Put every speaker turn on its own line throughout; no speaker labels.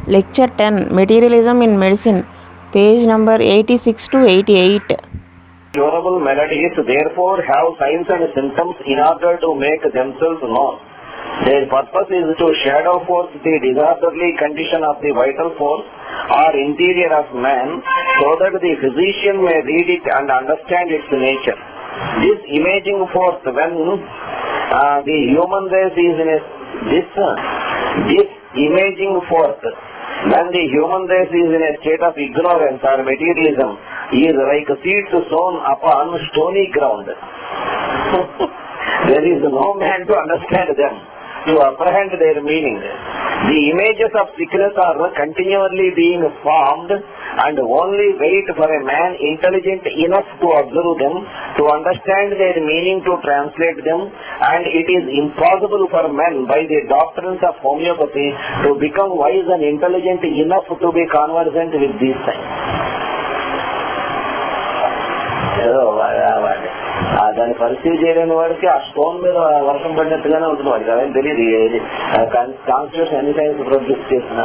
Lecture 10 Materialism in Medicine, page number 86 to 88.
Durable melodies therefore have signs and symptoms in order to make themselves known. Their purpose is to shadow forth the disorderly condition of the vital force or interior of man, so that the physician may read it and understand its nature. This imaging force, when the human race is in a state of ignorance or materialism, is like seeds sown upon stony ground. There is no man to understand them, to apprehend their meaning. The images of sickness are continually being formed, and only wait for a man intelligent enough to observe them, to understand their meaning, to translate them, and it is impossible for men by the doctrines of homeopathy to become wise and intelligent enough to be conversant with these signs. దాన్ని పరిస్థితి చేయలేని వాడికి ఆ stone మీద వర్షం పడినట్టుగానే ఉంటుంది, వాడికి అదేం తెలియదు. కాన్స్టిట్యూషన్ ఎన్ని టైమ్స్ ప్రొడ్యూస్ చేసిన.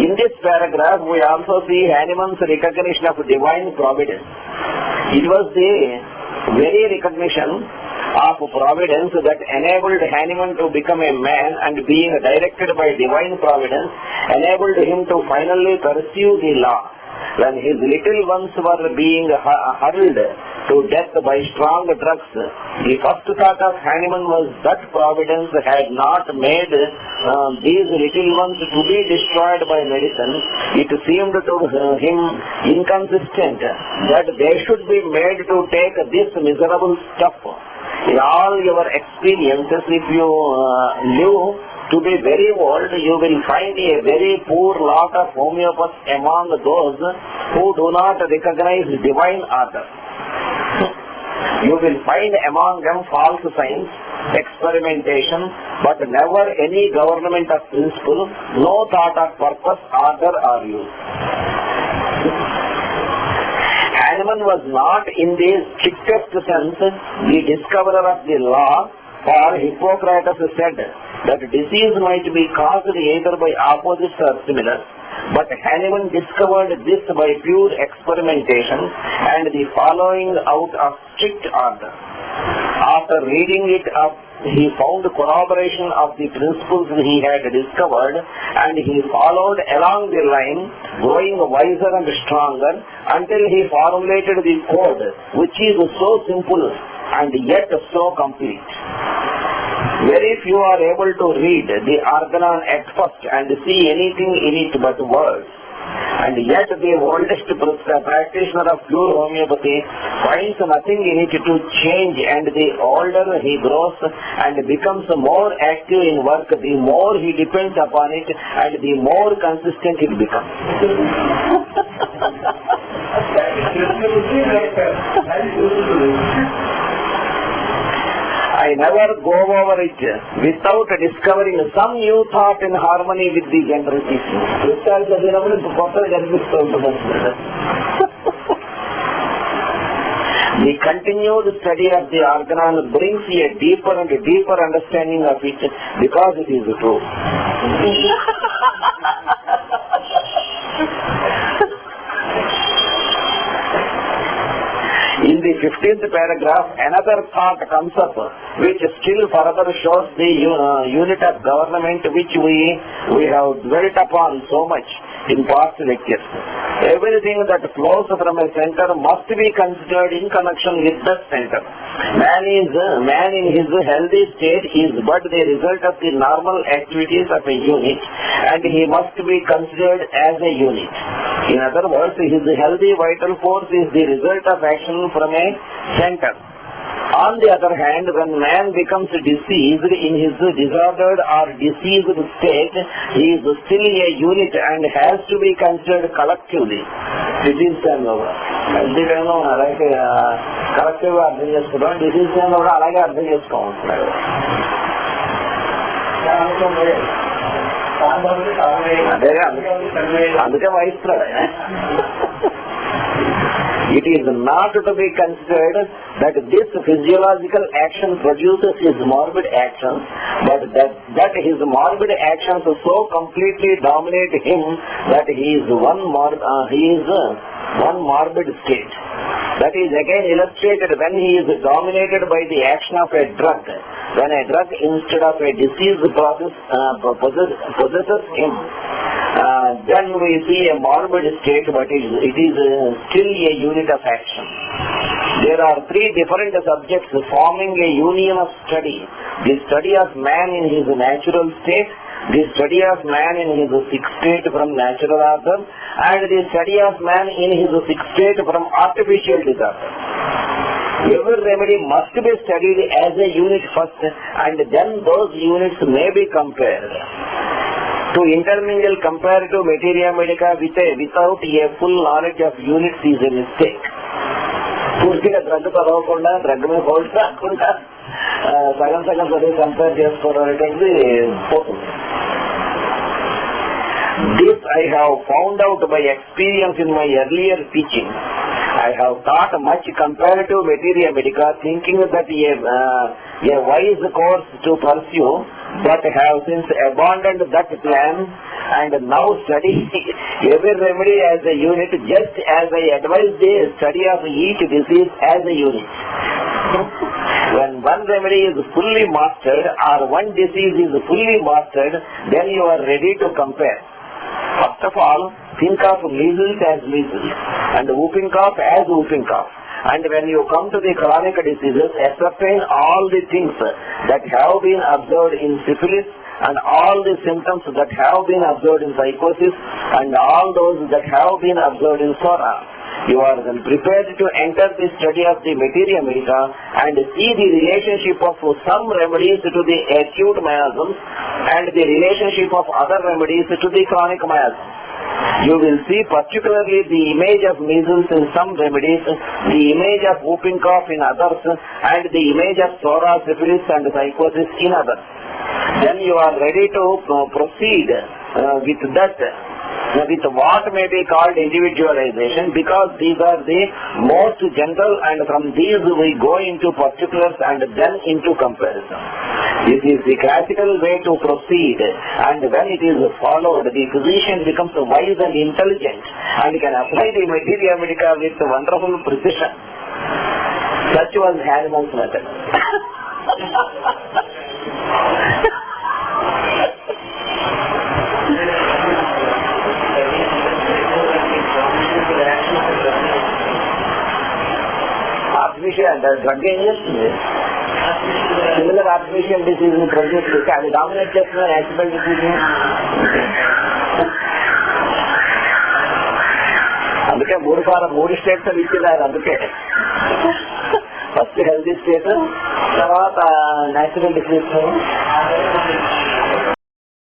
In this paragraph, we also see Hahnemann's recognition of divine providence. It was the very recognition of providence that enabled Hahnemann to become a man, and being directed by divine providence, enabled him to finally pursue the law. When his little ones were being hurled to death by strong drugs, the first thought of Hahnemann was that Providence had not made these little ones to be destroyed by medicine. It seemed to him inconsistent that they should be made to take this miserable stuff. In all your experiences, if you live to be very old, you will find a very poor lot of homeopaths among those who do not recognize divine order. You will find among them false science, experimentation, but never any government of principle, no thought of purpose, order or use. Hahnemann was not in the strictest sense the discoverer of the law, for Hippocrates said that disease might be caused either by opposites or similars, but Hahnemann discovered this by pure experimentation and the following out of strict order. After reading it up, he found corroboration of the principles he had discovered, and he followed along the line, growing wiser and stronger, until he formulated the code, which is so simple and yet so complete. Very few are able to read the organon at first and see anything in it but words. And yet the oldest practitioner of pure homeopathy finds nothing in it to change, and the older he grows and becomes more active in work, the more he depends upon it and the more consistent it becomes. I never go over it without discovering some new thought in harmony with the general teaching. The continued study of the organon brings a deeper and deeper understanding of it, because it is true. In the 15th paragraph, another thought comes up, which still further shows the unit of government which we have dwelt upon so much in past lectures. Everything that flows from a center must be considered in connection with that center. Man in his healthy state is but the result of the normal activities of a unit, and he must be considered as a unit. In other words, his healthy vital force is the result of action from a center. On the other hand, when man becomes diseased in his disordered or diseased state, he is still a unit and has to be considered collectively. Disease time over. Healthy time lo alage collective ga ardham chestunnaru, disease time lo kuda alage ardham chestukuntunnaru. అందుకే వహిస్తున్నాడు. It is not to be considered that this physiological action produces his morbid actions, but that his morbid actions so completely dominate him that he is one morbid state. That is again illustrated when he is dominated by the action of a drug. When a drug instead of a disease process possesses him, then we see a morbid state, but it is still a unit of action. There are three different subjects forming a union of study. The study of man in his natural state, the study of man in his sixth state from natural order, and the study of man in his sixth state from artificial disorder. Every remedy must be studied as a unit first, and then those units may be compared. To intermingle comparative materia medica without a full knowledge of units is a mistake. పూర్తిగా drug చదవకుండా drug మీద hold కాకుండా సగం చదివి compare చేసుకోవడం అనేది పోతుంది. This I have found out by experience in my earlier teaching. I have taught much comparative materia medica, thinking that a wise course to pursue, but have since abandoned that plan and now study every remedy as a unit, just as I advise the study of each disease as a unit. When one remedy is fully mastered or one disease is fully mastered, then you are ready to compare. First of all, think of measles as measles and whooping cough as whooping cough. And when you come to the chronic diseases, ascertain all the things that have been observed in syphilis and all the symptoms that have been observed in psychosis and all those that have been observed in SORA. You are then prepared to enter the study of the materia medica and see the relationship of some remedies to the acute miasms and the relationship of other remedies to the chronic miasms. You will see particularly the image of measles in some remedies, the image of whooping cough in others, and the image of SORA, syphilis and psychosis in others. Then you are ready to proceed with that, with what may be called individualization, because these are the most general, and from these we go into particulars and then into comparison. This is the classical way to proceed, and when it is followed, the physician becomes wise and intelligent and can apply the materia medica with wonderful precision. Such was Hahnemann's method. Drug similar artificial disease in produce and dominate natural disease. అందుకే మూడు states అని ఇచ్చినారు. అందుకే first healthy state, తర్వాత natural disease,